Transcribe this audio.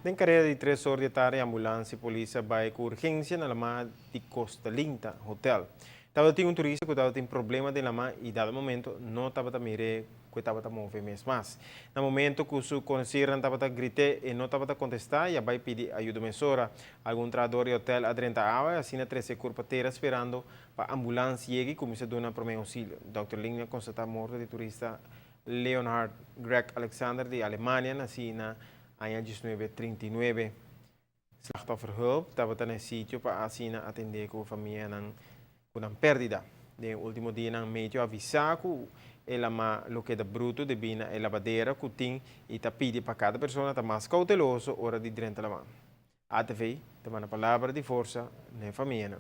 Den carreira de 3 horas de tarde, ambulância e polícia vai com urgência na lama de Costa Linda Hotel. Estava tinha um turista que estava tendo problema de lama e dado momento não estava a mirar que estava a mover mesmo mais. No momento que o conhecido estava a gritar e não estava a contestar, já vai pedir ajuda mesora. Algum trabalhador de hotel adrenta água, assim na 13 corpateira esperando para a ambulância chegue e comece a dar primeiro auxílio. Dr. Linda constata a morte de turista Leonhard Greg Alexander de Alemanha, nascido na ano 1939. Slachtofferhulp estava no sítio para assim atender com a família com a pérdida. No último dia, no meio avisar que ela lo que é bruto de bina é lavadeira que tem e está pedindo para cada pessoa estar mais cauteloso hora de dentro da mão. ATV, também a palavra de força na família.